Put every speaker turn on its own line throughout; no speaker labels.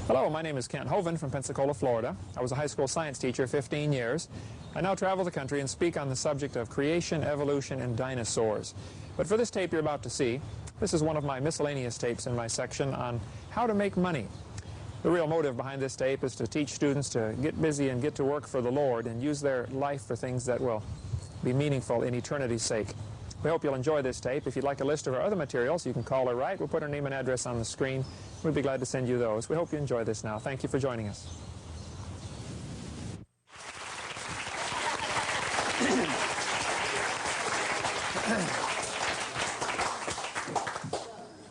Hello, my name is Kent Hovind from Pensacola, Florida. I was a high school science teacher 15 years. I now travel the country and speak on the subject of creation, evolution, and dinosaurs. But for this tape you're about to see, this is one of my miscellaneous tapes in my section on how to make money. The real motive behind this tape is to teach students to get busy and get to work for the Lord and use their life for things that will be meaningful in eternity's sake. We hope you'll enjoy this tape. If you'd like a list of our other materials, you can call or write. We'll put our name and address on the screen. We'd be glad to send you those. We hope you enjoy this now. Thank you for joining us.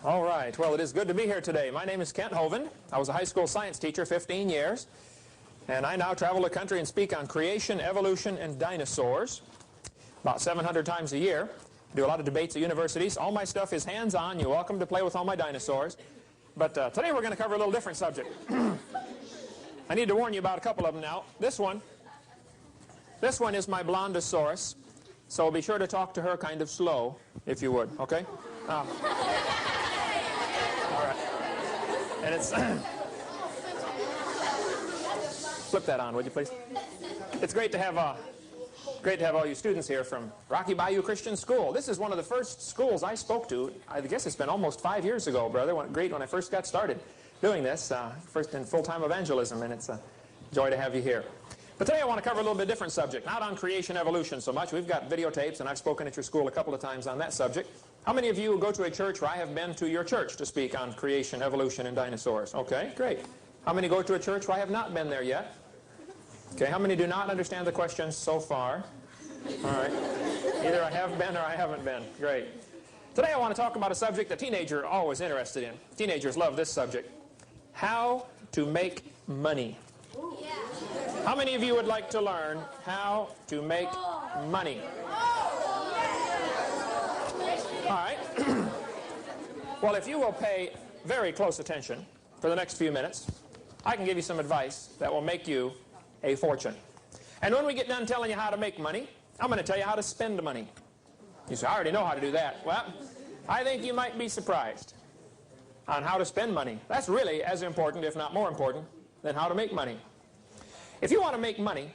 All right. Well, it is good to be here today. My name is Kent Hovind. I was a high school science teacher 15 years. And I now travel the country and speak on creation, evolution, and dinosaurs about 700 times a year. I do a lot of debates at universities. All my stuff is hands-on. You're welcome to play with all my dinosaurs. But today we're going to cover a little different subject. I need to warn you about a couple of them now. This one is my Blondosaurus. So be sure to talk to her kind of slow, if you would, okay? All right. And it's... Flip that on, would you please? It's great to have all you students here from Rocky Bayou Christian School. This is one of the first schools I spoke to. I guess it's been almost 5 years ago, brother. Great when I first got started doing this, first in full-time evangelism, and it's a joy to have you here. But today I want to cover a little bit different subject, not on creation evolution so much. We've got videotapes, and I've spoken at your school a couple of times on that subject. How many of you go to a church where I have been to your church to speak on creation, evolution, and dinosaurs? Okay, great. How many go to a church where I have not been there yet? Okay, how many do not understand the questions so far? All right. Either I have been or I haven't been. Great. Today I want to talk about a subject a teenager are always interested in. Teenagers love this subject. How to make money. How many of you would like to learn how to make money? All right. Well, if you will pay very close attention for the next few minutes, I can give you some advice that will make you a fortune. And when we get done telling you how to make money, I'm going to tell you how to spend money. You say, I already know how to do that. Well, I think you might be surprised on how to spend money. That's really as important, if not more important, than how to make money. If you want to make money,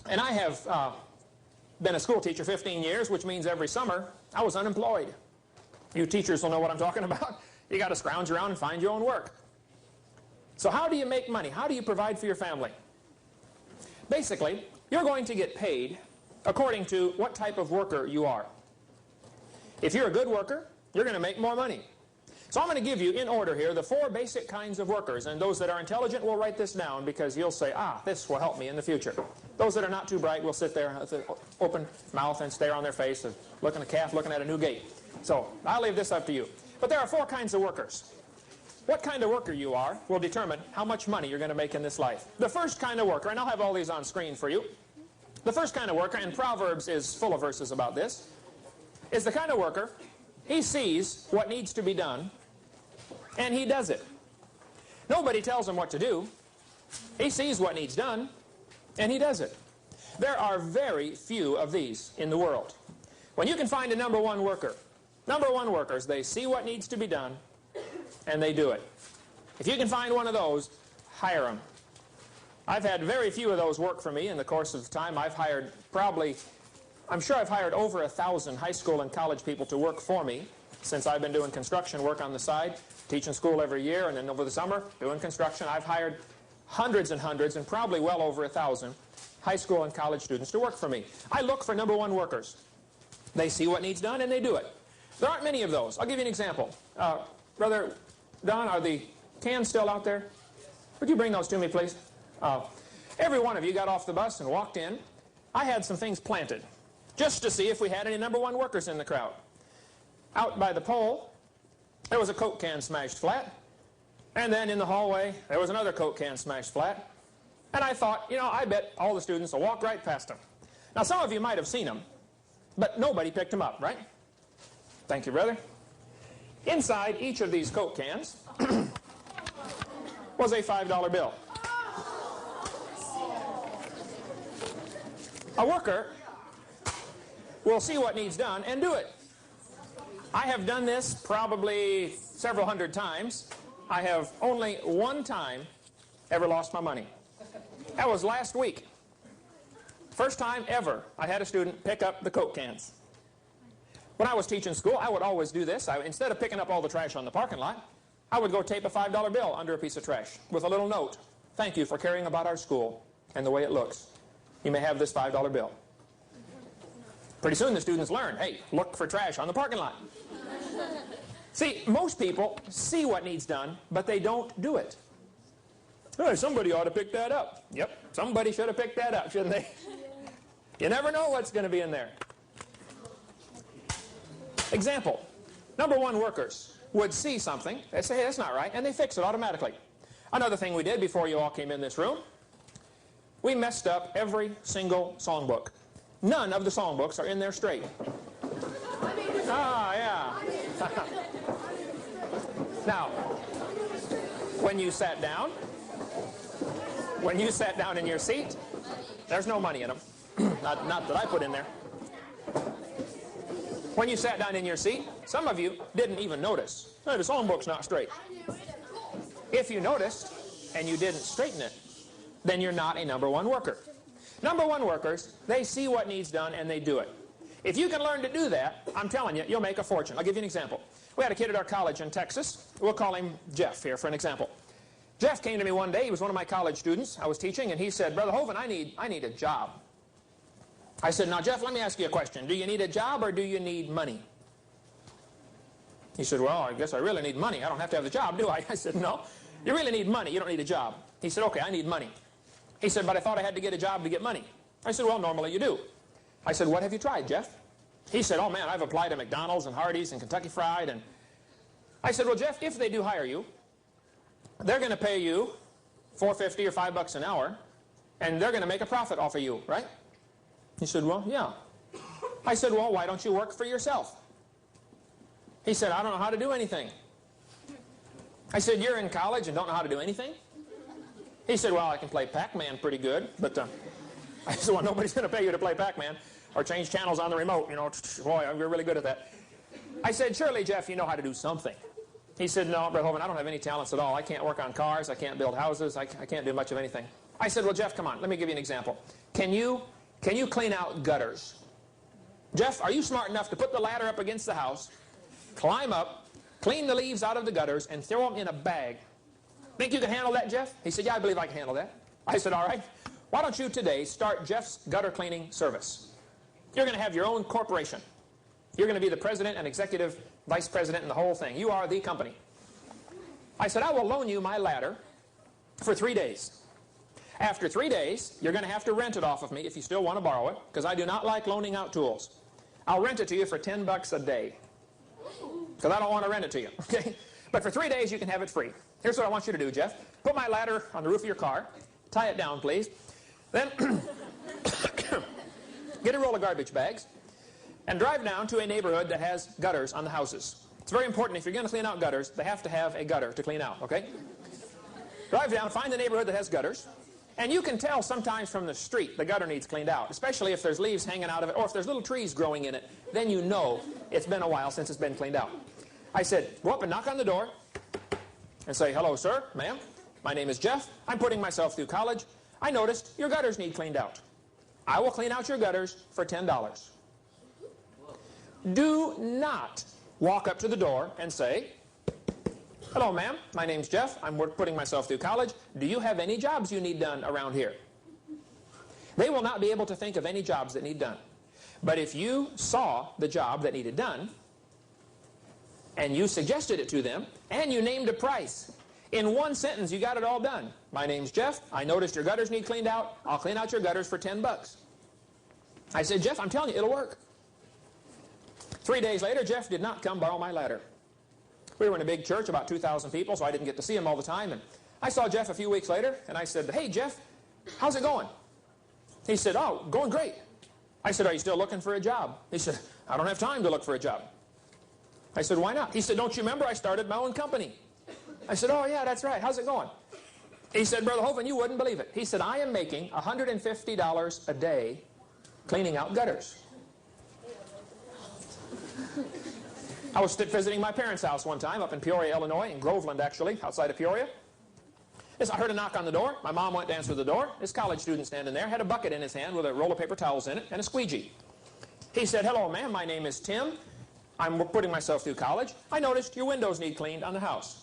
and I have been a school teacher 15 years, which means every summer I was unemployed. You teachers will know what I'm talking about. You got to scrounge around and find your own work. So how do you make money? How do you provide for your family? Basically, you're going to get paid according to what type of worker you are. If you're a good worker, you're going to make more money. So I'm going to give you, in order here, the 4 basic kinds of workers. And those that are intelligent will write this down because you'll say, this will help me in the future. Those that are not too bright will sit there with an open mouth and stare on their face, looking at a calf, looking at a new gate. So I'll leave this up to you. But there are 4 kinds of workers. What kind of worker you are will determine how much money you're going to make in this life. The first kind of worker, and I'll have all these on screen for you. The first kind of worker, and Proverbs is full of verses about this, is the kind of worker, he sees what needs to be done, and he does it. Nobody tells him what to do. He sees what needs done, and he does it. There are very few of these in the world. When you can find a number one worker, number one workers, they see what needs to be done, and they do it. If you can find one of those, hire them. I've had very few of those work for me in the course of time. I've hired I'm sure I've hired over 1,000 high school and college people to work for me since I've been doing construction work on the side, teaching school every year, and then over the summer, doing construction. I've hired hundreds and hundreds, and probably well over 1,000 high school and college students to work for me. I look for number one workers. They see what needs done, and they do it. There aren't many of those. I'll give you an example. Brother Don, are the cans still out there? Would you bring those to me, please? Every one of you got off the bus and walked in. I had some things planted just to see if we had any number one workers in the crowd. Out by the pole, there was a Coke can smashed flat. And then in the hallway, there was another Coke can smashed flat. And I thought, I bet all the students will walk right past them. Now, some of you might have seen them, but nobody picked them up, right? Thank you, brother. Inside each of these Coke cans was a $5 bill. A worker will see what needs done and do it. I have done this probably several hundred times, I have only one time ever lost my money. That was last week. First time ever I had a student pick up the Coke cans. When I was teaching school, I would always do this. Instead of picking up all the trash on the parking lot, I would go tape a $5 bill under a piece of trash with a little note. Thank you for caring about our school and the way it looks. You may have this $5 bill. Pretty soon the students learn, hey, look for trash on the parking lot. See, most people see what needs done, but they don't do it. Hey, somebody ought to pick that up. Yep, somebody should have picked that up, shouldn't they? You never know what's going to be in there. Example, number one workers would see something, they say, hey, that's not right, and they fix it automatically. Another thing we did before you all came in this room, we messed up every single songbook. None of the songbooks are in there straight. Ah, yeah. Now, when you sat down in your seat, there's no money in them. Not that I put in there. When you sat down in your seat, some of you didn't even notice. Hey, the songbook's not straight. If you noticed and you didn't straighten it, then you're not a number one worker. Number one workers, they see what needs done and they do it. If you can learn to do that, I'm telling you, you'll make a fortune. I'll give you an example. We had a kid at our college in Texas. We'll call him Jeff here for an example. Jeff came to me one day. He was one of my college students. I was teaching, and he said, Brother Hovind, I need a job. I said, now, Jeff, let me ask you a question. Do you need a job or do you need money? He said, well, I guess I really need money. I don't have to have the job, do I? I said, no, you really need money. You don't need a job. He said, okay, I need money. He said, but I thought I had to get a job to get money. I said, well, normally you do. I said, what have you tried, Jeff? He said, oh, man, I've applied to McDonald's and Hardee's and Kentucky Fried. And I said, well, Jeff, if they do hire you, they're going to pay you $4.50 or $5 an hour, and they're going to make a profit off of you, right? He said, well, yeah. I said, well, why don't you work for yourself? He said, I don't know how to do anything. I said, you're in college and don't know how to do anything? He said, well, I can play Pac-Man pretty good, but I said, well, nobody's going to pay you to play Pac-Man or change channels on the remote, you know. Boy, you're really good at that. I said, surely, Jeff, you know how to do something. He said, no, Brother Hovind, I don't have any talents at all. I can't work on cars. I can't build houses. I can't do much of anything. I said, well, Jeff, come on. Let me give you an example. Can you clean out gutters? Jeff, are you smart enough to put the ladder up against the house, climb up, clean the leaves out of the gutters, and throw them in a bag? Think you can handle that, Jeff? He said, yeah, I believe I can handle that. I said, all right. Why don't you today start Jeff's gutter cleaning service? You're going to have your own corporation. You're going to be the president and executive vice president and the whole thing. You are the company. I said, I will loan you my ladder for 3 days. After 3 days, you're going to have to rent it off of me if you still want to borrow it, because I do not like loaning out tools. I'll rent it to you for $10 a day, because I don't want to rent it to you, okay? But for 3 days, you can have it free. Here's what I want you to do, Jeff. Put my ladder on the roof of your car. Tie it down, please. Then get a roll of garbage bags and drive down to a neighborhood that has gutters on the houses. It's very important. If you're going to clean out gutters, they have to have a gutter to clean out, okay? Drive down, find the neighborhood that has gutters, and you can tell sometimes from the street the gutter needs cleaned out, especially if there's leaves hanging out of it or if there's little trees growing in it. Then you know it's been a while since it's been cleaned out. I said, go up and knock on the door and say, hello, sir, ma'am. My name is Jeff. I'm putting myself through college. I noticed your gutters need cleaned out. I will clean out your gutters for $10. Do not walk up to the door and say, hello, ma'am. My name's Jeff. I'm putting myself through college. Do you have any jobs you need done around here? They will not be able to think of any jobs that need done. But if you saw the job that needed done, and you suggested it to them, and you named a price, in one sentence, you got it all done. My name's Jeff. I noticed your gutters need cleaned out. I'll clean out your gutters for $10. I said, Jeff, I'm telling you, it'll work. 3 days later, Jeff did not come borrow my ladder. We were in a big church, about 2,000 people, so I didn't get to see him all the time. And I saw Jeff a few weeks later, and I said, hey, Jeff, how's it going? He said, oh, going great. I said, are you still looking for a job? He said, I don't have time to look for a job. I said, why not? He said, don't you remember I started my own company? I said, oh, yeah, that's right. How's it going? He said, Brother Hovind, you wouldn't believe it. He said, I am making $150 a day cleaning out gutters. I was visiting my parents' house one time up in Peoria, Illinois, in Groveland actually, outside of Peoria. I heard a knock on the door. My mom went to answer the door. This college student standing there had a bucket in his hand with a roll of paper towels in it and a squeegee. He said, "Hello, ma'am. My name is Tim. I'm putting myself through college. I noticed your windows need cleaned on the house.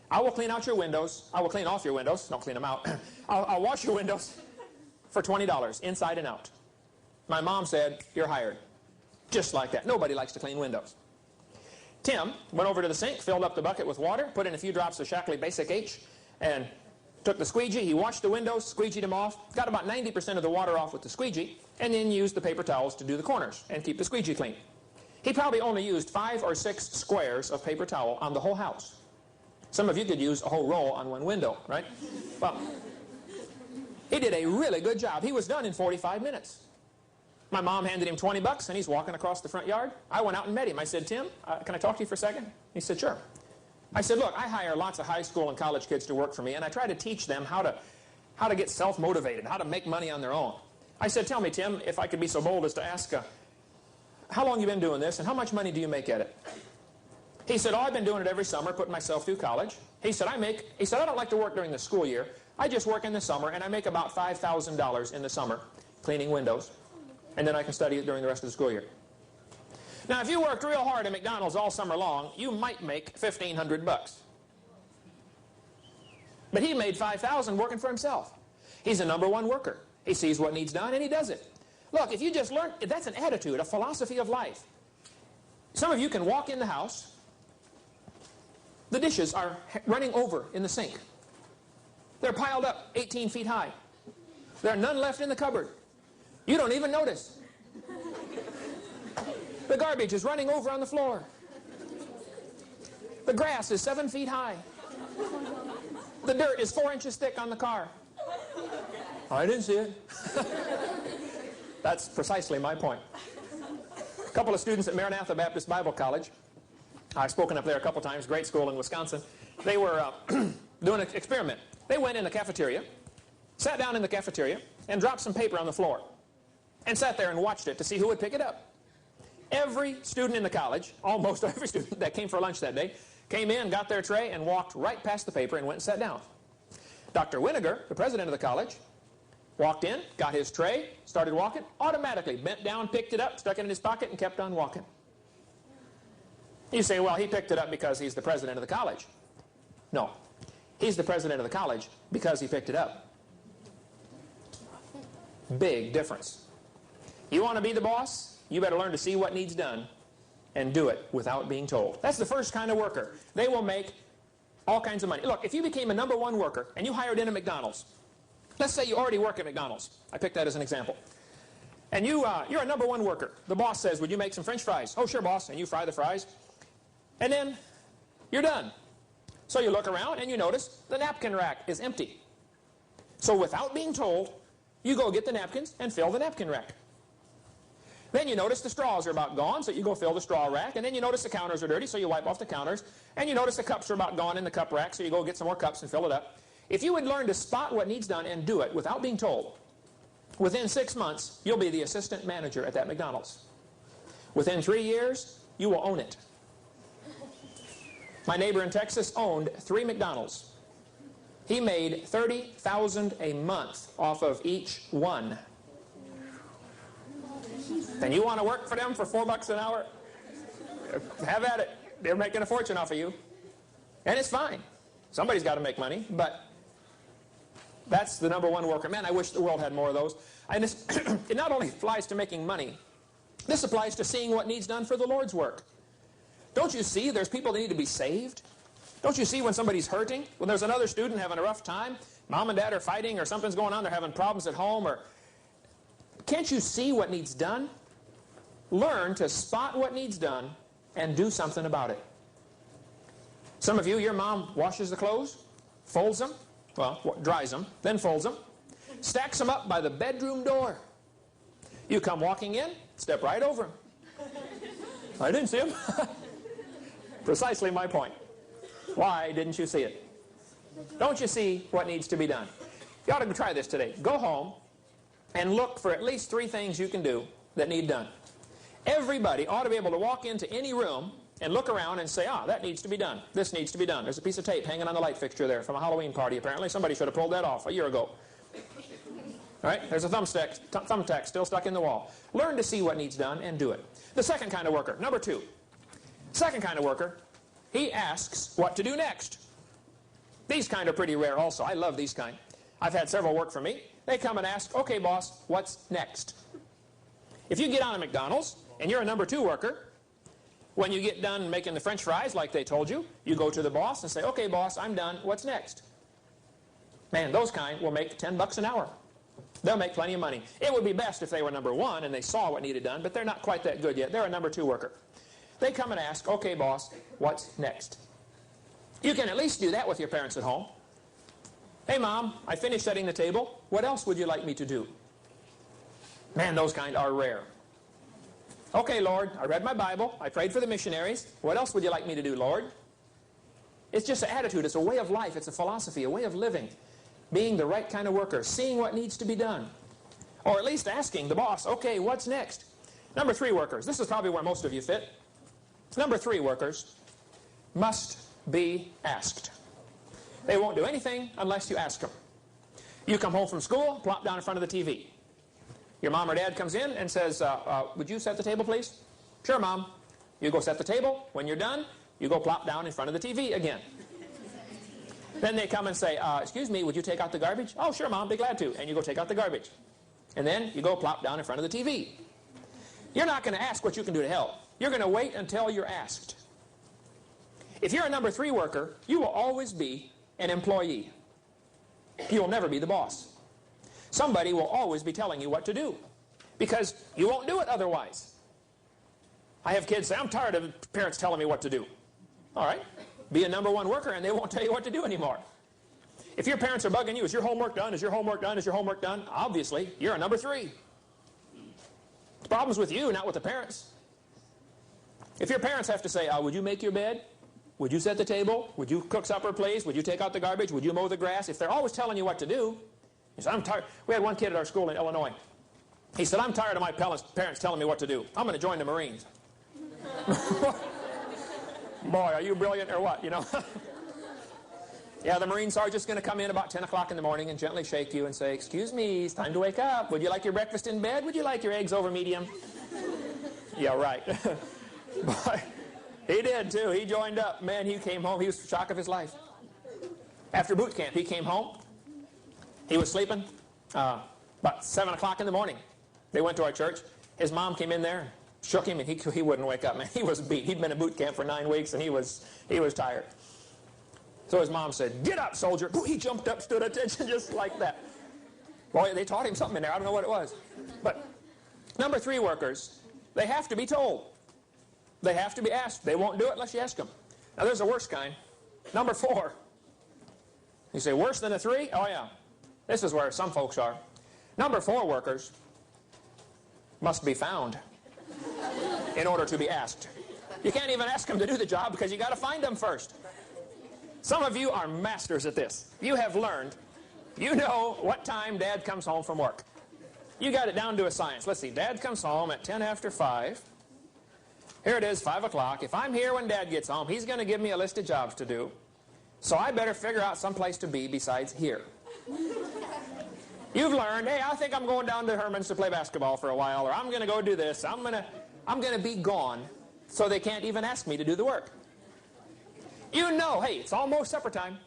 I will clean out your windows. I will clean off your windows. Don't clean them out. I'll wash your windows for $20, inside and out." My mom said, "You're hired." Just like that. Nobody likes to clean windows. Tim went over to the sink, filled up the bucket with water, put in a few drops of Shackley Basic H, and took the squeegee. He washed the windows, squeegeed them off, got about 90% of the water off with the squeegee, and then used the paper towels to do the corners and keep the squeegee clean. He probably only used 5 or 6 squares of paper towel on the whole house. Some of you could use a whole roll on one window, right? Well, he did a really good job. He was done in 45 minutes. My mom handed him $20 and he's walking across the front yard. I went out and met him. I said, "Tim, can I talk to you for a second?" He said, "Sure." I said, "Look, I hire lots of high school and college kids to work for me, and I try to teach them how to get self-motivated, how to make money on their own." I said, "Tell me, Tim, if I could be so bold as to ask, how long you been doing this and how much money do you make at it?" He said, "Oh, I've been doing it every summer, putting myself through college." He said, "I don't like to work during the school year. I just work in the summer, and I make about $5,000 in the summer cleaning windows. And then I can study it during the rest of the school year." Now, if you worked real hard at McDonald's all summer long, you might make $1,500. But he made $5,000 working for himself. He's a #1 worker. He sees what needs done, and he does it. Look, if you just learn, that's an attitude, a philosophy of life. Some of you can walk in the house. The dishes are running over in the sink. They're piled up 18 feet high. There are none left in the cupboard. You don't even notice. The garbage is running over on the floor. The grass is 7 feet high. The dirt is 4 inches thick on the car. I didn't see it. That's precisely my point. A couple of students at Maranatha Baptist Bible College, I've spoken up there a couple times, great school in Wisconsin. They were doing an experiment. They went in the cafeteria, sat down in the cafeteria, and dropped some paper on the floor, and sat there and watched it to see who would pick it up. Every student in the college, almost every student that came for lunch that day, came in, got their tray, and walked right past the paper and went and sat down. Dr. Winiger, the president of the college, walked in, got his tray, started walking, automatically bent down, picked it up, stuck it in his pocket, and kept on walking. You say, "Well, he picked it up because he's the president of the college." No. He's the president of the college because he picked it up. Big difference. You want to be the boss? You better learn to see what needs done and do it without being told. That's the first kind of worker. They will make all kinds of money. Look, if you became a #1 worker and you hired in at McDonald's, let's say you already work at McDonald's. I picked that as an example. And you're a #1 worker. The boss says, "Would you make some French fries?" "Oh, sure, boss." And you fry the fries. And then you're done. So you look around and you notice the napkin rack is empty. So without being told, you go get the napkins and fill the napkin rack. Then you notice the straws are about gone, so you go fill the straw rack. And then you notice the counters are dirty, so you wipe off the counters. And you notice the cups are about gone in the cup rack, so you go get some more cups and fill it up. If you would learn to spot what needs done and do it without being told, within 6 months, you'll be the assistant manager at that McDonald's. Within 3 years, you will own it. My neighbor in Texas owned 3 McDonald's. He made $30,000 a month off of each one. And you want to work for them for $4 an hour? Have at it. They're making a fortune off of you. And it's fine. Somebody's got to make money, but that's the #1 worker. Man, I wish the world had more of those. And it not only applies to making money, this applies to seeing what needs done for the Lord's work. Don't you see there's people that need to be saved? Don't you see when somebody's hurting? When there's another student having a rough time, mom and dad are fighting or something's going on, they're having problems at home, or can't you see what needs done? Learn to spot what needs done and do something about it. Some of you, your mom washes the clothes, folds them, well, dries them, then folds them, stacks them up by the bedroom door. You come walking in, step right over them. I didn't see them. Precisely my point. Why didn't you see it? Don't you see what needs to be done? You ought to try this today. Go home and look for at least 3 things you can do that need done. Everybody ought to be able to walk into any room and look around and say, ah, that needs to be done. This needs to be done. There's a piece of tape hanging on the light fixture there from a Halloween party, apparently. Somebody should have pulled that off a year ago. All right, there's a thumbtack still stuck in the wall. Learn to see what needs done and do it. The second kind of worker, number 2. Second kind of worker, he asks what to do next. These kind are pretty rare also. I love these kind. I've had several work for me. They come and ask, okay, boss, what's next? If you get on a McDonald's and you're a number 2 worker, when you get done making the French fries like they told you, you go to the boss and say, okay, boss, I'm done. What's next? Man, those kind will make $10 an hour. They'll make plenty of money. It would be best if they were number 1 and they saw what needed done, but they're not quite that good yet. They're a number 2 worker. They come and ask, okay, boss, what's next? You can at least do that with your parents at home. Hey, Mom, I finished setting the table. What else would you like me to do? Man, those kind are rare. Okay, Lord, I read my Bible. I prayed for the missionaries. What else would you like me to do, Lord? It's just an attitude. It's a way of life. It's a philosophy, a way of living. Being the right kind of worker, seeing what needs to be done. Or at least asking the boss, okay, what's next? Number 3 workers. This is probably where most of you fit. Number 3 workers must be asked. They won't do anything unless you ask them. You come home from school, plop down in front of the TV. Your mom or dad comes in and says, would you set the table, please? Sure, Mom. You go set the table. When you're done, you go plop down in front of the TV again. Then they come and say, excuse me, would you take out the garbage? Oh, sure, Mom, be glad to. And you go take out the garbage. And then you go plop down in front of the TV. You're not going to ask what you can do to help. You're going to wait until you're asked. If you're a number 3 worker, you will always be an employee. You will never be the boss. Somebody will always be telling you what to do, because you won't do it otherwise. I have kids say, I'm tired of parents telling me what to do. All right, be a number 1 worker and they won't tell you what to do anymore. If your parents are bugging you, is your homework done? Is your homework done? Is your homework done? Obviously, you're a number 3. The problem's with you, not with the parents. If your parents have to say, would you make your bed? Would you set the table? Would you cook supper, please? Would you take out the garbage? Would you mow the grass? If they're always telling you what to do, he said, I'm tired. We had one kid at our school in Illinois. He said, I'm tired of my parents telling me what to do. I'm going to join the Marines. Boy, are you brilliant or what, you know? Yeah, the Marine sergeant's going to come in about 10 o'clock in the morning and gently shake you and say, excuse me, it's time to wake up. Would you like your breakfast in bed? Would you like your eggs over medium? Yeah, right. Boy, he did too. He joined up. Man, he came home. He was the shock of his life. After boot camp, he came home. He was sleeping about 7 o'clock in the morning. They went to our church. His mom came in there, shook him, and he wouldn't wake up, man. He was beat. He'd been at boot camp for 9 weeks, and he was tired. So his mom said, get up, soldier. Ooh, he jumped up, stood attention just like that. Boy, they taught him something in there. I don't know what it was. But number 3 workers, they have to be told. They have to be asked. They won't do it unless you ask them. Now, there's a worse kind. Number 4. You say, worse than a 3? Oh, yeah. This is where some folks are. Number 4 workers must be found in order to be asked. You can't even ask them to do the job because you got to find them first. Some of you are masters at this. You have learned. You know what time Dad comes home from work. You got it down to a science. Let's see. Dad comes home at 10 after 5. Here it is, 5 o'clock. If I'm here when Dad gets home, he's going to give me a list of jobs to do. So I better figure out some place to be besides here. You've learned, hey, I think I'm going down to Herman's to play basketball for a while, or I'm going to go do this. I'm going to be gone so they can't even ask me to do the work. You know, hey, it's almost supper time.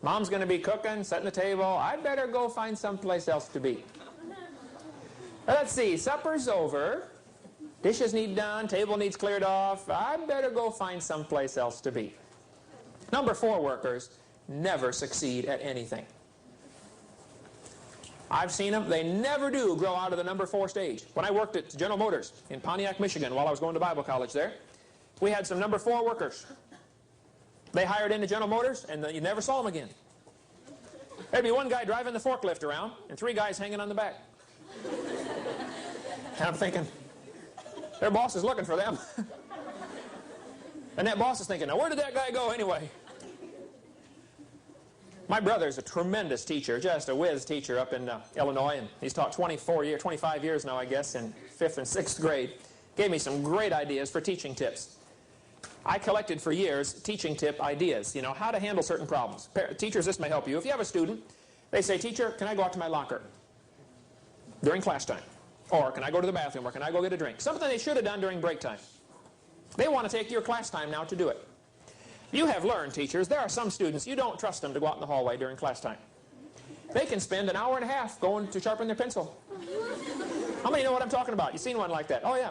Mom's going to be cooking, setting the table. I better go find someplace else to be. Let's see, supper's over. Dishes need done, table needs cleared off. I better go find someplace else to be. Number 4 workers never succeed at anything. I've seen them. They never do grow out of the number 4 stage. When I worked at General Motors in Pontiac, Michigan, while I was going to Bible college there, we had some number 4 workers. They hired into General Motors, and you never saw them again. There'd be one guy driving the forklift around, and 3 guys hanging on the back. And I'm thinking, their boss is looking for them. And that boss is thinking, now where did that guy go anyway? My brother's a tremendous teacher, just a whiz teacher up in Illinois, and he's taught 25 years now, I guess, in 5th and 6th grade. Gave me some great ideas for teaching tips. I collected for years teaching tip ideas, you know, how to handle certain problems. Teachers, this may help you. If you have a student, they say, teacher, can I go out to my locker during class time? Or can I go to the bathroom? Or can I go get a drink? Something they should have done during break time. They want to take your class time now to do it. You have learned, teachers, there are some students, you don't trust them to go out in the hallway during class time. They can spend an hour and a half going to sharpen their pencil. How many know what I'm talking about? You've seen one like that? Oh, yeah.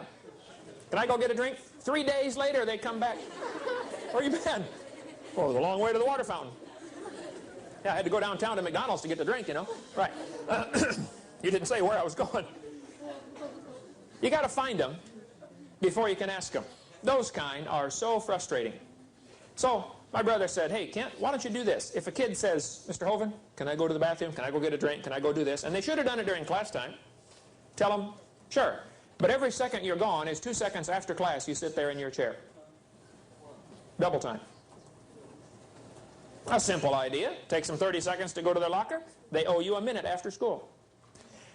Can I go get a drink? 3 days later, they come back. Where you been? Oh, it was a long way to the water fountain. Yeah, I had to go downtown to McDonald's to get the drink, you know. Right. You didn't say where I was going. You got to find them before you can ask them. Those kind are so frustrating. So my brother said, hey, Kent, why don't you do this? If a kid says, Mr. Hovind, can I go to the bathroom? Can I go get a drink? Can I go do this? And they should have done it during class time. Tell them, sure. But every second you're gone is 2 seconds after class you sit there in your chair. Double time. A simple idea. Takes them 30 seconds to go to their locker. They owe you a minute after school.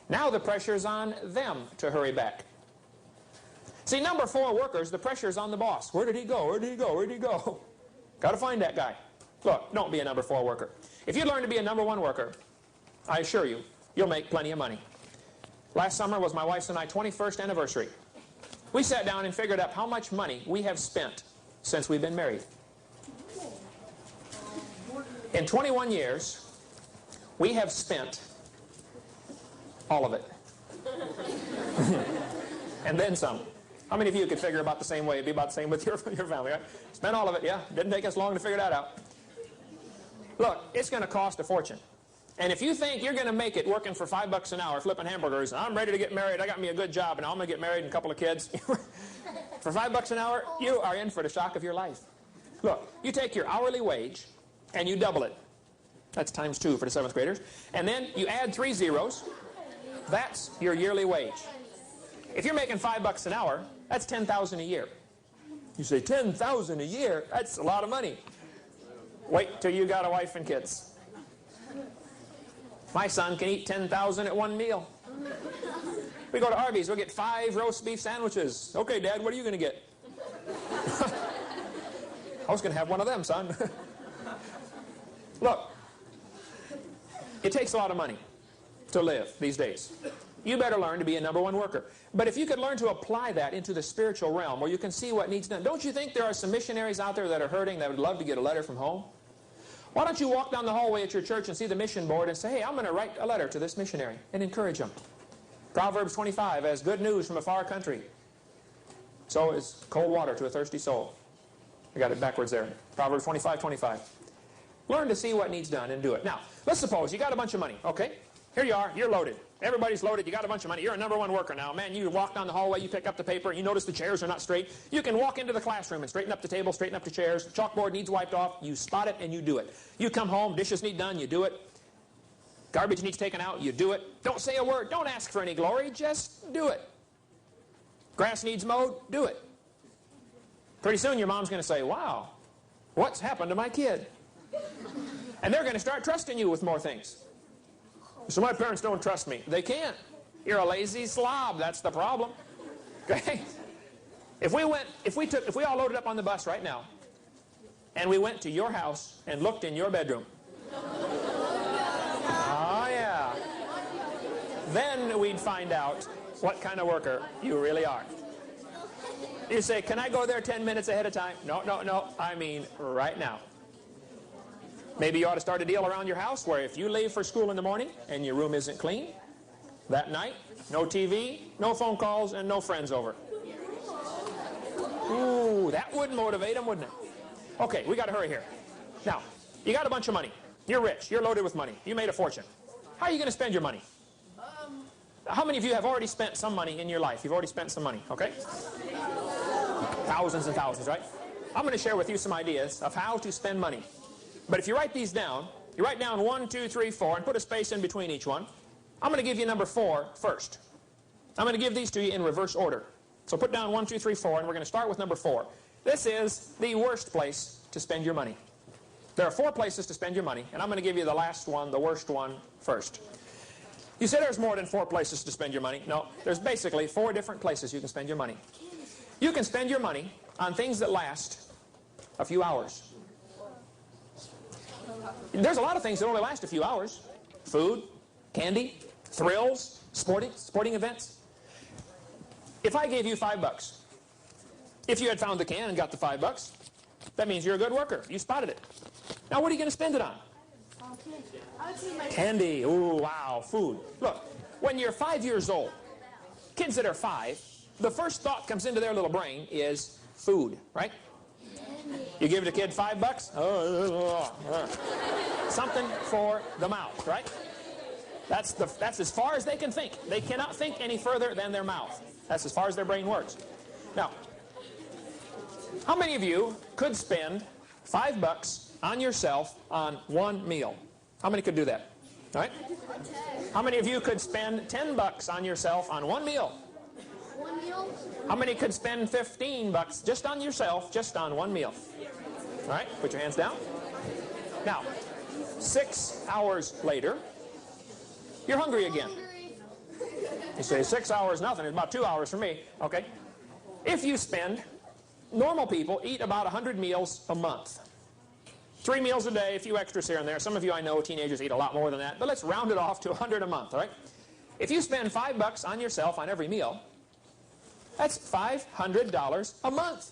Now the pressure's on them to hurry back. See, number 4 workers, the pressure's on the boss. Where did he go? Where did he go? Where did he go? Got to find that guy. Look, don't be a number 4 worker. If you learn to be a number 1 worker, I assure you, you'll make plenty of money. Last summer was my wife's and my 21st anniversary. We sat down and figured out how much money we have spent since we've been married. In 21 years, we have spent all of it. And then some. How many of you could figure about the same way? It'd be about the same with your family, right? Spent all of it, yeah. Didn't take us long to figure that out. Look, it's going to cost a fortune. And if you think you're going to make it working for $5 an hour flipping hamburgers, I'm ready to get married, I got me a good job, and I'm going to get married and a couple of kids. For $5 an hour, you are in for the shock of your life. Look, you take your hourly wage and you double it. That's times 2 for the 7th graders. And then you add 3 zeros. That's your yearly wage. If you're making $5 an hour, that's $10,000 a year. You say, $10,000 a year? That's a lot of money. Wait till you got a wife and kids. My son can eat 10,000 at one meal. We go to Arby's, we'll get 5 roast beef sandwiches. Okay, Dad, what are you going to get? I was going to have one of them, son. Look, it takes a lot of money to live these days. You better learn to be a number 1 worker. But if you could learn to apply that into the spiritual realm where you can see what needs done, don't you think there are some missionaries out there that are hurting that would love to get a letter from home? Why don't you walk down the hallway at your church and see the mission board and say, hey, I'm going to write a letter to this missionary and encourage him. Proverbs 25, as good news from a far country, so is cold water to a thirsty soul. I got it backwards there. Proverbs 25:25. Learn to see what needs done and do it. Now, let's suppose you got a bunch of money, okay? Here you are, you're loaded. Everybody's loaded, you got a bunch of money. You're a number 1 worker now. Man, you walk down the hallway, you pick up the paper, you notice the chairs are not straight. You can walk into the classroom and straighten up the table, straighten up the chairs. Chalkboard needs wiped off, you spot it and you do it. You come home, dishes need done, you do it. Garbage needs taken out, you do it. Don't say a word, don't ask for any glory, just do it. Grass needs mowed, do it. Pretty soon your mom's going to say, wow, what's happened to my kid? And they're going to start trusting you with more things. So my parents don't trust me. They can't. You're a lazy slob. That's the problem. Okay? If we all loaded up on the bus right now, and we went to your house and looked in your bedroom. Oh, yeah. Then we'd find out what kind of worker you really are. You say, can I go there 10 minutes ahead of time? No, no, no. I mean, right now. Maybe you ought to start a deal around your house where if you leave for school in the morning and your room isn't clean, that night, no TV, no phone calls, and no friends over. Ooh, that would motivate them, wouldn't it? Okay, we got to hurry here. Now, you got a bunch of money. You're rich. You're loaded with money. You made a fortune. How are you going to spend your money? How many of you have already spent some money in your life? You've already spent some money, okay? Thousands and thousands, right? I'm going to share with you some ideas of how to spend money. But if you write these down, you write down 1, 2, 3, 4, and put a space in between each one. I'm going to give you number 4 first. I'm going to give these to you in reverse order. So put down 1, 2, 3, 4, and we're going to start with number 4. This is the worst place to spend your money. There are 4 places to spend your money, and I'm going to give you the last one, the worst one, first. You say there's more than 4 places to spend your money. No, there's basically 4 different places you can spend your money. You can spend your money on things that last a few hours. There's a lot of things that only last a few hours. Food, candy, thrills, sporting events. If I gave you $5, if you had found the can and got the $5, that means you're a good worker. You spotted it. Now what are you going to spend it on? Candy. Ooh, wow. Food. Look, when you're 5 years old, kids that are 5, the first thought comes into their little brain is food, right? You give the kid $5, something for the mouth, right? That's as far as they can think. They cannot think any further than their mouth. That's as far as their brain works. Now, how many of you could spend $5 on yourself on one meal? How many could do that? All right? How many of you could spend $10 on yourself on one meal?
One meal?
How many could spend $15 just on yourself, just on one meal? All right, put your hands down. Now, 6 hours later, you're hungry again. You say 6 hours, nothing. It's about 2 hours for me. Okay. If you spend, normal people eat about 100 meals a month. 3 meals a day, a few extras here and there. Some of you I know, teenagers, eat a lot more than that. But let's round it off to 100 a month, all right? If you spend $5 on yourself on every meal, that's $500 a month.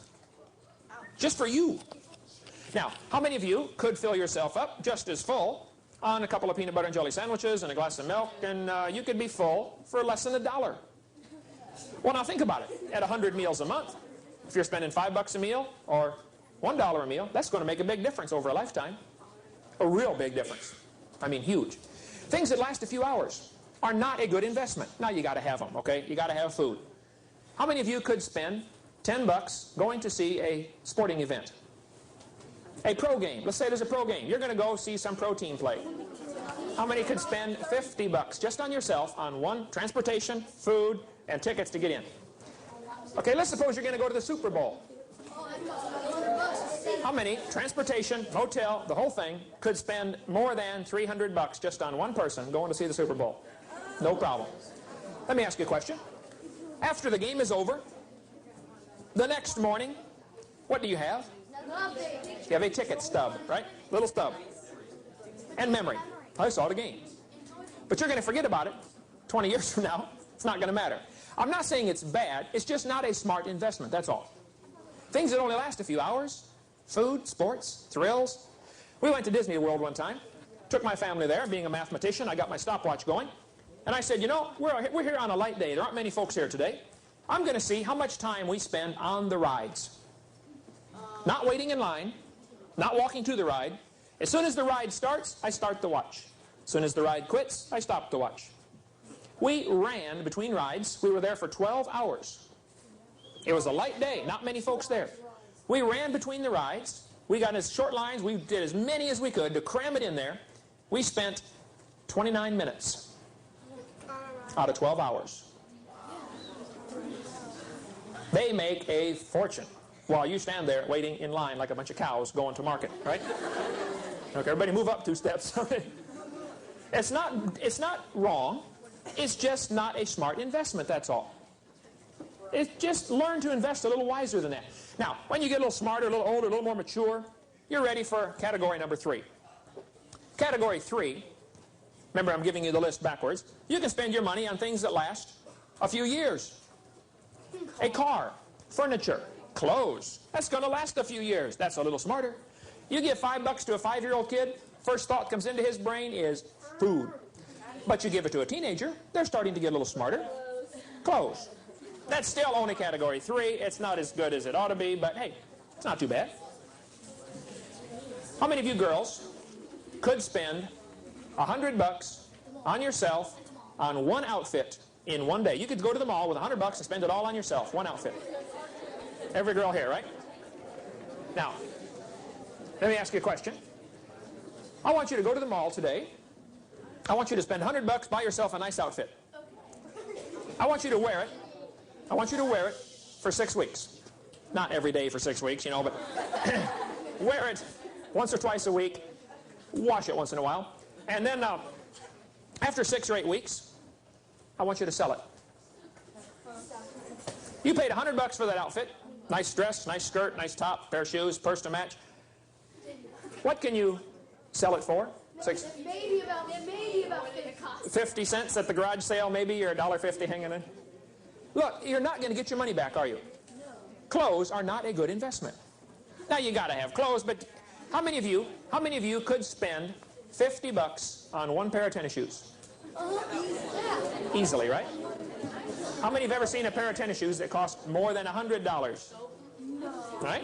Just for you. Now, how many of you could fill yourself up just as full on a couple of peanut butter and jelly sandwiches and a glass of milk, and you could be full for less than $1? Well, now think about it. At 100 meals a month, if you're spending $5 a meal or $1 a meal, that's going to make a big difference over a lifetime. A real big difference. I mean, huge. Things that last a few hours are not a good investment. Now, you got to have them, okay? You got to have food. How many of you could spend $10 going to see a sporting event? A pro game. Let's say there's a pro game. You're going to go see some pro team play. How many could spend $50 just on yourself on one transportation, food, and tickets to get in? Okay, let's suppose you're going to go to the Super Bowl. How many, transportation, motel, the whole thing, could spend more than $300 just on one person going to see the Super Bowl? No problem. Let me ask you a question. After the game is over, the next morning, what do you have? You have a ticket stub, right? Little stub. And memory. I saw the game. But you're going to forget about it 20 years from now. It's not going to matter. I'm not saying it's bad. It's just not a smart investment. That's all. Things that only last a few hours. Food, sports, thrills. We went to Disney World one time. Took my family there. Being a mathematician, I got my stopwatch going. And I said, you know, we're here on a light day. There aren't many folks here today. I'm going to see how much time we spend on the rides. Not waiting in line. Not walking to the ride. As soon as the ride starts, I start the watch. As soon as the ride quits, I stop the watch. We ran between rides. We were there for 12 hours. It was a light day. Not many folks there. We ran between the rides. We got as short lines. We did as many as we could to cram it in there. We spent 29 minutes out of 12 hours. They make a fortune while you stand there waiting in line like a bunch of cows going to market, right? Okay, everybody move up 2 steps. It's not wrong. It's just not a smart investment, that's all. It's just learn to invest a little wiser than that. Now, when you get a little smarter, a little older, a little more mature, you're ready for category number 3. Category 3, remember I'm giving you the list backwards. You can spend your money on things that last a few years. A car, furniture, clothes. That's going to last a few years. That's a little smarter. You give $5 to a 5-year-old kid, first thought comes into his brain is food. But you give it to a teenager, they're starting to get a little smarter. Clothes. That's still only category 3. It's not as good as it ought to be, but hey, it's not too bad. How many of you girls could spend $100 on yourself on one outfit in one day? You could go to the mall with $100 and spend it all on yourself, one outfit. Every girl here, right? Now, let me ask you a question. I want you to go to the mall today. I want you to spend $100, buy yourself a nice outfit. I want you to wear it. I want you to wear it for 6 weeks. Not every day for 6 weeks, you know, but wear it once or twice a week. Wash it once in a while. And then after 6 or 8 weeks, I want you to sell it. You paid $100 for that outfit. Nice dress, nice skirt, nice top, pair of shoes, purse to match. What can you sell it for?
Maybe about
50 cents at the garage sale, maybe, or $1.50 hanging in. Look, you're not going to get your money back, are you?
No.
Clothes are not a good investment. Now, you got to have clothes, but how many of you could spend 50 bucks on one pair of tennis shoes? Easily, right? How many have ever seen a pair of tennis shoes that cost more than $100? Right?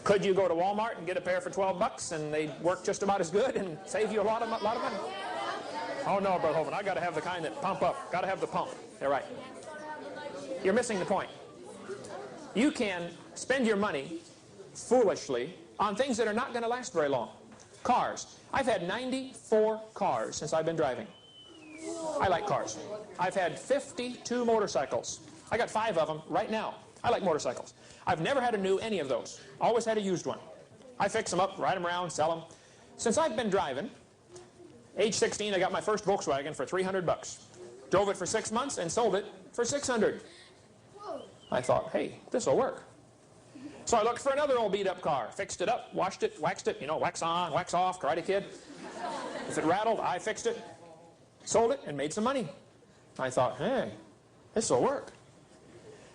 Could you go to Walmart and get a pair for 12 bucks and they work just about as good and save you a lot of money? Oh no, Brother Hovind, I got to have the kind that pump up. Got to have the pump. You're right. You're missing the point. You can spend your money foolishly on things that are not going to last very long. Cars. I've had 94 cars since I've been driving. I like cars. I've had 52 motorcycles. I got 5 of them right now. I like motorcycles. I've never had a new any of those. Always had a used one. I fix them up, ride them around, sell them. Since I've been driving, age 16, I got my first Volkswagen for 300 bucks. Drove it for 6 months and sold it for 600. I thought, hey, this will work. So I looked for another old beat-up car, fixed it up, washed it, waxed it, you know, wax on, wax off, Karate Kid. If it rattled, I fixed it, sold it, and made some money. I thought, hey, this will work.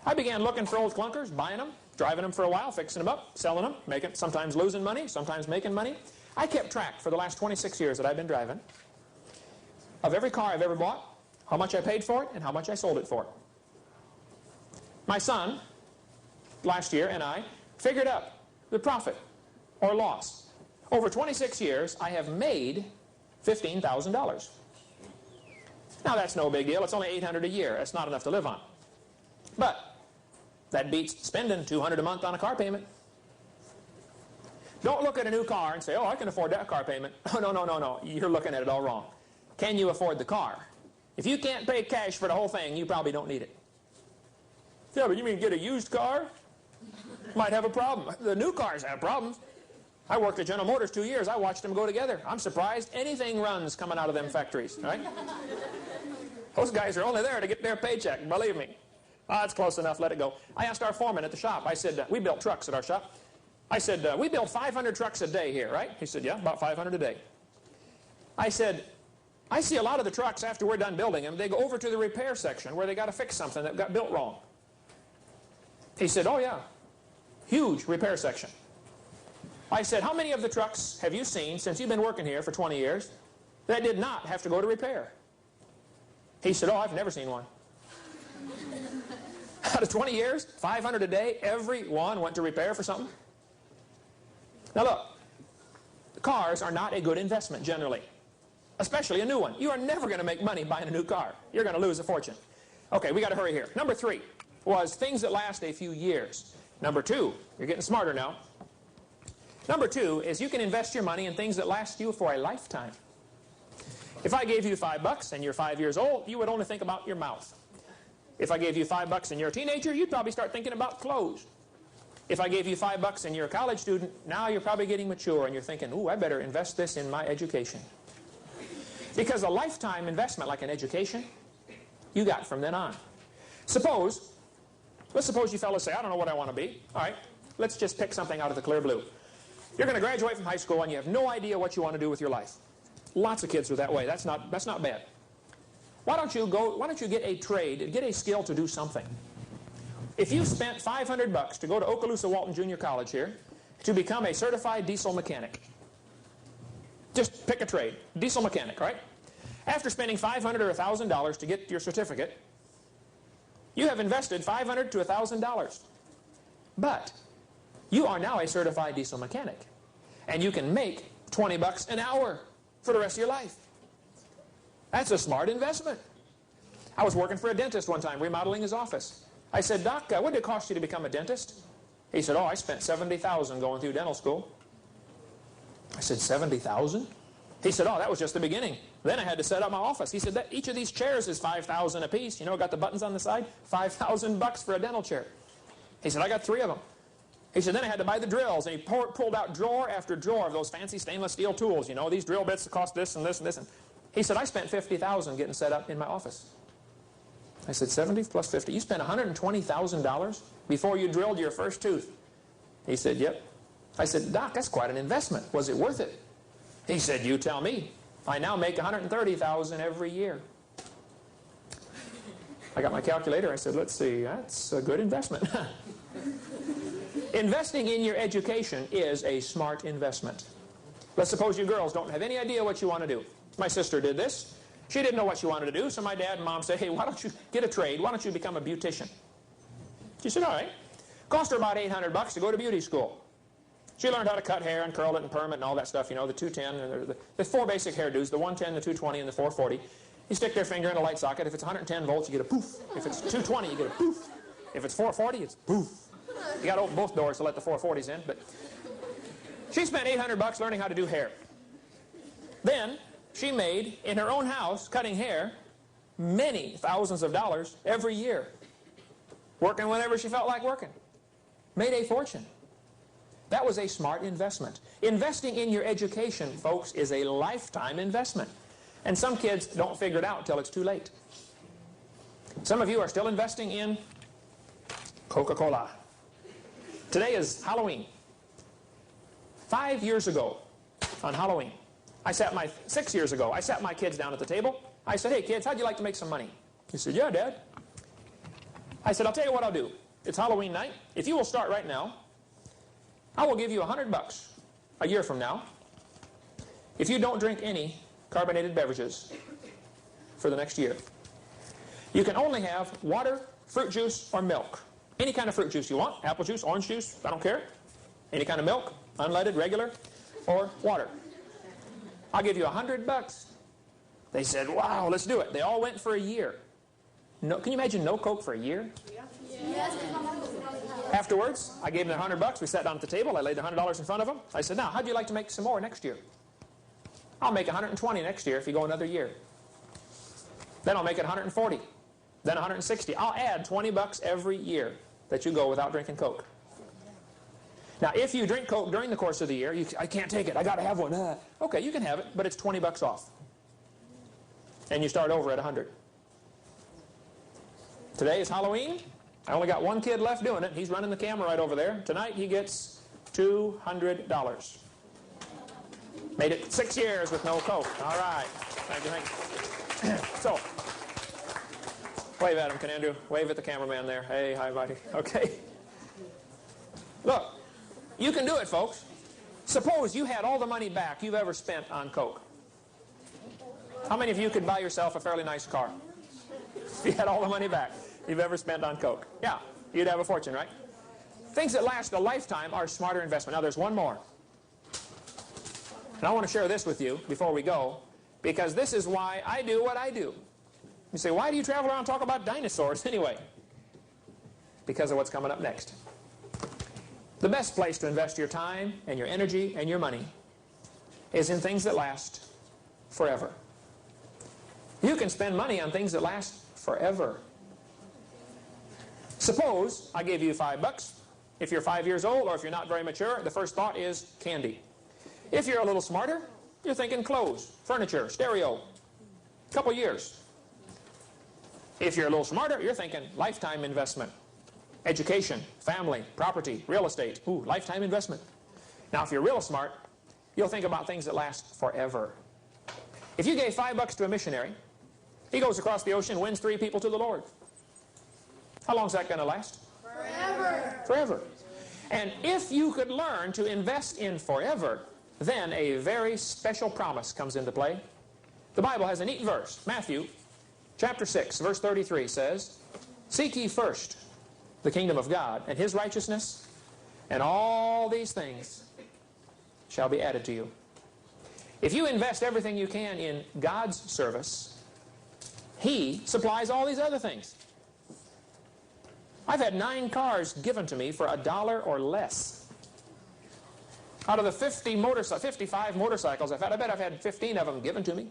I began looking for old clunkers, buying them, driving them for a while, fixing them up, selling them, sometimes losing money, sometimes making money. I kept track for the last 26 years that I've been driving of every car I've ever bought, how much I paid for it, and how much I sold it for. My son, last year, and I figured out the profit or loss. Over 26 years, I have made $15,000. Now, that's no big deal. It's only $800 a year. That's not enough to live on. But that beats spending $200 a month on a car payment. Don't look at a new car and say, oh, I can afford that car payment. Oh, no, no, no, no. You're looking at it all wrong. Can you afford the car? If you can't pay cash for the whole thing, you probably don't need it. Yeah, but you mean get a used car? Might have a problem. The new cars have problems. I worked at General Motors 2 years. I watched them go together. I'm surprised anything runs coming out of them factories, right? Those guys are only there to get their paycheck, believe me. It's close enough, let it go. I asked our foreman at the shop. I said, we built trucks at our shop. I said, we build 500 trucks a day here, right? He said, yeah, about 500 a day. I said, I see a lot of the trucks after we're done building them, they go over to the repair section where they got to fix something that got built wrong. He said, oh yeah, huge repair section. I said, how many of the trucks have you seen since you've been working here for 20 years that did not have to go to repair? He said, oh, I've never seen one. Out of 20 years, 500 a day, every one went to repair for something. Now look, cars are not a good investment generally, especially a new one. You are never going to make money buying a new car. You're going to lose a fortune. Okay, we got to hurry here. Number 3 was things that last a few years. Number 2, you're getting smarter now. Number 2 is you can invest your money in things that last you for a lifetime. If I gave you $5 and you're 5 years old, you would only think about your mouth. If I gave you $5 and you're a teenager, you'd probably start thinking about clothes. If I gave you $5 and you're a college student, now you're probably getting mature and you're thinking, ooh, I better invest this in my education. Because a lifetime investment like an education, you got from then on. Let's suppose you fellas say, I don't know what I want to be. All right, let's just pick something out of the clear blue. You're going to graduate from high school and you have no idea what you want to do with your life. Lots of kids are that way. That's not bad. Why don't you get a trade, get a skill to do something? If you spent $500 to go to Okaloosa Walton Junior College here to become a certified diesel mechanic, just pick a trade, diesel mechanic, right? After spending $500 or $1,000 to get your certificate, you have invested $500 to $1,000. But you are now a certified diesel mechanic, and you can make $20 an hour for the rest of your life. That's a smart investment. I was working for a dentist one time, remodeling his office. I said, Doc, what did it cost you to become a dentist? He said, oh, I spent $70,000 going through dental school. I said, $70,000? He said, oh, that was just the beginning. Then I had to set up my office. He said, each of these chairs is $5,000 a piece. You know, got the buttons on the side? $5,000 for a dental chair. He said, I got 3 of them. He said, then I had to buy the drills, and he pulled out drawer after drawer of those fancy stainless steel tools. You know, these drill bits cost this and this and this. And he said, I spent $50,000 getting set up in my office. I said, 70 plus 50. You spent $120,000 before you drilled your first tooth. He said, yep. I said, Doc, that's quite an investment. Was it worth it? He said, you tell me. I now make $130,000 every year. I got my calculator. I said, let's see, that's a good investment. Investing in your education is a smart investment. Let's suppose you girls don't have any idea what you want to do. My sister did this. She didn't know what she wanted to do, so my dad and mom said, hey, why don't you get a trade? Why don't you become a beautician? She said, all right. Cost her about $800 to go to beauty school. She learned how to cut hair and curl it and perm it and all that stuff, you know, the 210, and the four basic hairdos, the 110, the 220, and the 440. You stick their finger in a light socket. If it's 110 volts, you get a poof. If it's 220, you get a poof. If it's 440, it's poof. You got to open both doors to let the 440s in. But she spent $800 learning how to do hair. Then she made, in her own house, cutting hair, many thousands of dollars every year. Working whenever she felt like working. Made a fortune. That was a smart investment. Investing in your education, folks, is a lifetime investment. And some kids don't figure it out until it's too late. Some of you are still investing in Coca-Cola. Today is Halloween. 5 years ago, on Halloween, 6 years ago, I sat my kids down at the table. I said, hey kids, how'd you like to make some money? He said, yeah, Dad. I said, I'll tell you what I'll do. It's Halloween night. If you will start right now, I will give you $100 a year from now if you don't drink any carbonated beverages for the next year. You can only have water, fruit juice, or milk. Any kind of fruit juice you want. Apple juice, orange juice, I don't care. Any kind of milk, unleaded, regular, or water. I'll give you $100. They said, wow, let's do it. They all went for a year. No, can you imagine no Coke for a year? Yes. Afterwards, I gave them $100. We sat down at the table. I laid $100 in front of them. I said, now, how'd you like to make some more next year? I'll make 120 next year if you go another year. Then I'll make it 140. Then 160. I'll add $20 every year that you go without drinking Coke. Now, if you drink Coke during the course of the year, I can't take it. I got to have one. Okay, you can have it, but it's $20 off. And you start over at 100. Today is Halloween. I only got one kid left doing it. He's running the camera right over there. Tonight he gets $200. Made it 6 years with no Coke. All right. Thank you. So, wave at him, can Andrew? Wave at the cameraman there. Hey, hi, buddy. Okay. Look, you can do it, folks. Suppose you had all the money back you've ever spent on Coke. How many of you could buy yourself a fairly nice car? If you had all the money back you've ever spent on Coke. Yeah, you'd have a fortune, right? Things that last a lifetime are smarter investment. Now, there's one more. And I want to share this with you before we go, because this is why I do what I do. You say, why do you travel around and talk about dinosaurs anyway? Because of what's coming up next. The best place to invest your time and your energy and your money is in things that last forever. You can spend money on things that last forever. Suppose I gave you $5. If you're 5 years old or if you're not very mature, the first thought is candy. If you're a little smarter, you're thinking clothes, furniture, stereo. A couple years. If you're a little smarter, you're thinking lifetime investment. Education, family, property, real estate. Ooh, lifetime investment. Now, if you're real smart, you'll think about things that last forever. If you gave $5 to a missionary, he goes across the ocean, wins 3 people to the Lord. How long is that going to last? Forever. Forever. And if you could learn to invest in forever, then a very special promise comes into play. The Bible has a neat verse. Matthew chapter 6, verse 33 says, seek ye first the kingdom of God and his righteousness, and all these things shall be added to you. If you invest everything you can in God's service, he supplies all these other things. I've had 9 cars given to me for $1 or less. Out of the 55 motorcycles I've had, I bet I've had 15 of them given to me.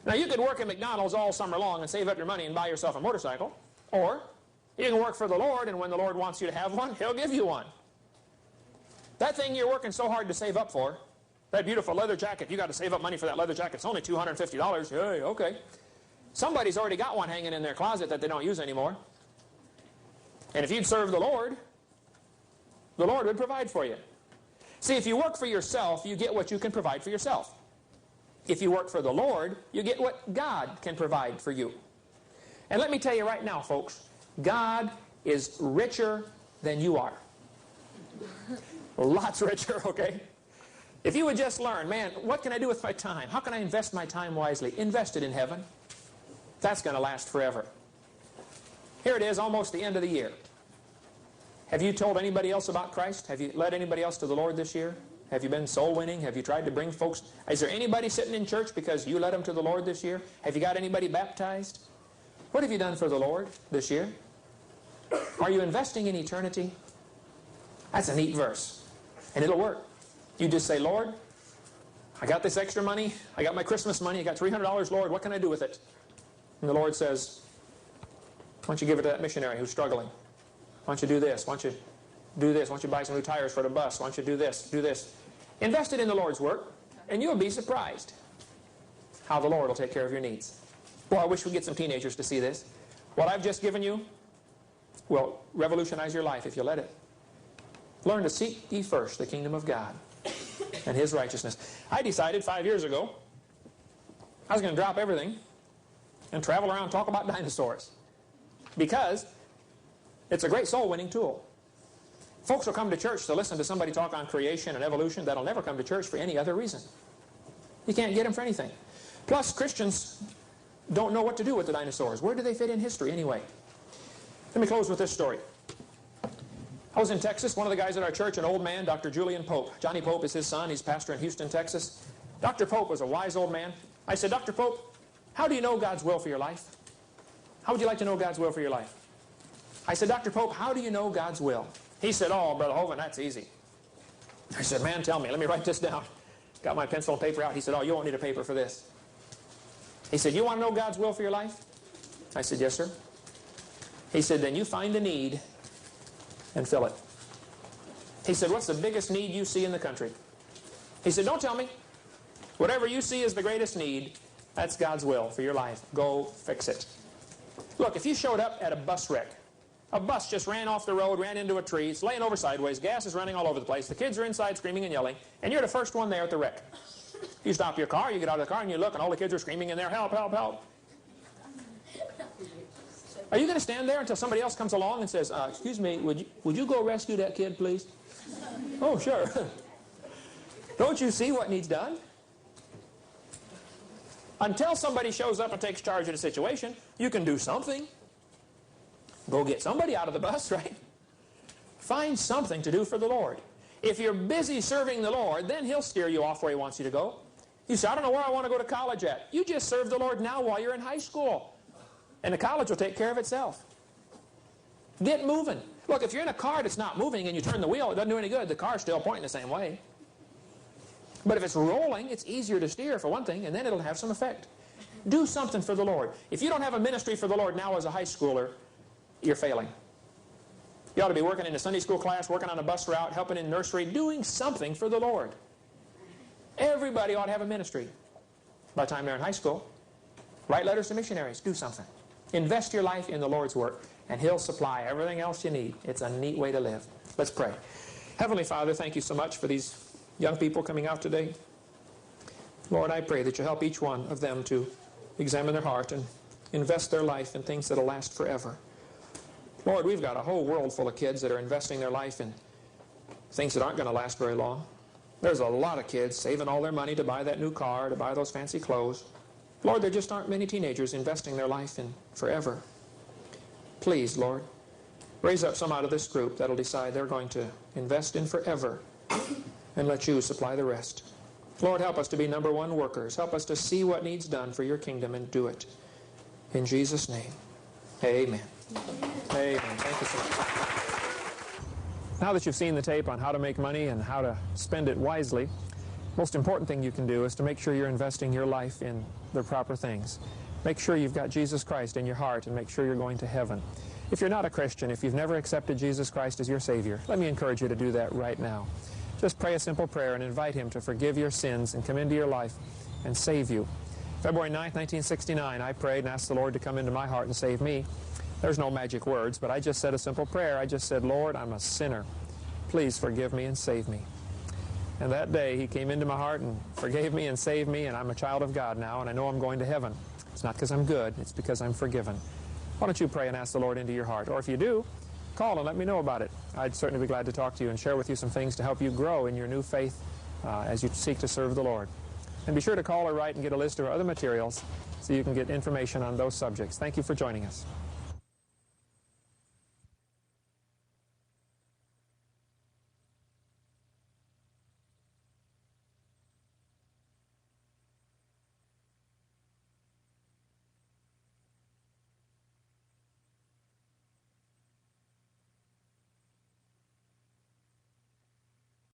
Now, you could work at McDonald's all summer long and save up your money and buy yourself a motorcycle. Or you can work for the Lord, and when the Lord wants you to have one, he'll give you one. That thing you're working so hard to save up for, that beautiful leather jacket, you got to save up money for that leather jacket. It's only $250. Hey, okay. Somebody's already got one hanging in their closet that they don't use anymore. And if you'd serve the Lord would provide for you. See, if you work for yourself, you get what you can provide for yourself. If you work for the Lord, you get what God can provide for you. And let me tell you right now, folks, God is richer than you are. Lots richer, okay? If you would just learn, man, what can I do with my time? How can I invest my time wisely? Invest it in heaven. That's going to last forever. Here it is, almost the end of the year. Have you told anybody else about Christ? Have you led anybody else to the Lord this year? Have you been soul winning? Have you tried to bring folks? Is there anybody sitting in church because you led them to the Lord this year? Have you got anybody baptized? What have you done for the Lord this year? Are you investing in eternity? That's a neat verse. And it'll work. You just say, Lord, I got this extra money. I got my Christmas money. I got $300. Lord, what can I do with it? And the Lord says, why don't you give it to that missionary who's struggling? Why don't you do this? Why don't you do this? Why don't you buy some new tires for the bus? Why don't you do this? Do this. Invest it in the Lord's work, and you'll be surprised how the Lord will take care of your needs. Boy, I wish we'd get some teenagers to see this. What I've just given you will revolutionize your life if you let it. Learn to seek ye first the kingdom of God and His righteousness. I decided 5 years ago I was going to drop everything and travel around and talk about dinosaurs, because it's a great soul-winning tool. Folks will come to church to listen to somebody talk on creation and evolution that'll never come to church for any other reason. You can't get them for anything. Plus, Christians don't know what to do with the dinosaurs. Where do they fit in history anyway? Let me close with this story. I was in Texas. One of the guys at our church, an old man, Dr. Julian Pope. Johnny Pope is his son. He's pastor in Houston, Texas. Dr. Pope was a wise old man. I said, Dr. Pope, how do you know God's will for your life? How would you like to know God's will for your life? I said, Dr. Pope, how do you know God's will? He said, oh, Brother Hovind, that's easy. I said, man, tell me. Let me write this down. Got my pencil and paper out. He said, oh, you won't need a paper for this. He said, you want to know God's will for your life? I said, yes, sir. He said, then you find a need and fill it. He said, what's the biggest need you see in the country? He said, don't tell me. Whatever you see is the greatest need, that's God's will for your life. Go fix it. Look, if you showed up at a bus wreck, a bus just ran off the road, ran into a tree, it's laying over sideways, gas is running all over the place, the kids are inside screaming and yelling, and you're the first one there at the wreck. You stop your car, you get out of the car, and you look, and all the kids are screaming in there, help, help, help. Are you going to stand there until somebody else comes along and says, excuse me, would you go rescue that kid, please? Oh, sure. Don't you see what needs done? Until somebody shows up and takes charge of the situation, you can do something. Go get somebody out of the bus, right? Find something to do for the Lord. If you're busy serving the Lord, then He'll steer you off where He wants you to go. You say, I don't know where I want to go to college at. You just serve the Lord now while you're in high school. And the college will take care of itself. Get moving. Look, if you're in a car that's not moving and you turn the wheel, it doesn't do any good. The car's still pointing the same way. But if it's rolling, it's easier to steer, for one thing, and then it'll have some effect. Do something for the Lord. If you don't have a ministry for the Lord now as a high schooler, you're failing. You ought to be working in a Sunday school class, working on a bus route, helping in nursery, doing something for the Lord. Everybody ought to have a ministry by the time they're in high school. Write letters to missionaries. Do something. Invest your life in the Lord's work, and He'll supply everything else you need. It's a neat way to live. Let's pray. Heavenly Father, thank you so much for these young people coming out today. Lord, I pray that you help each one of them to examine their heart and invest their life in things that will last forever. Lord, we've got a whole world full of kids that are investing their life in things that aren't going to last very long. There's a lot of kids saving all their money to buy that new car, to buy those fancy clothes. Lord, there just aren't many teenagers investing their life in forever. Please, Lord, raise up some out of this group that'll decide they're going to invest in forever and let you supply the rest. Lord, help us to be number one workers. Help us to see what needs done for your kingdom and do it. In Jesus' name, amen. Amen. Thank you so much. Now that you've seen the tape on how to make money and how to spend it wisely, most important thing you can do is to make sure you're investing your life in the proper things. Make sure you've got Jesus Christ in your heart and make sure you're going to heaven. If you're not a Christian, if you've never accepted Jesus Christ as your Savior, let me encourage you to do that right now. Just pray a simple prayer and invite Him to forgive your sins and come into your life and save you. February 9th, 1969, I prayed and asked the Lord to come into my heart and save me. There's no magic words, but I just said a simple prayer. I just said, Lord, I'm a sinner. Please forgive me and save me. And that day, He came into my heart and forgave me and saved me, and I'm a child of God now, and I know I'm going to heaven. It's not because I'm good, it's because I'm forgiven. Why don't you pray and ask the Lord into your heart? Or if you do, call and let me know about it. I'd certainly be glad to talk to you and share with you some things to help you grow in your new faith as you seek to serve the Lord. And be sure to call or write and get a list of other materials so you can get information on those subjects. Thank you for joining us.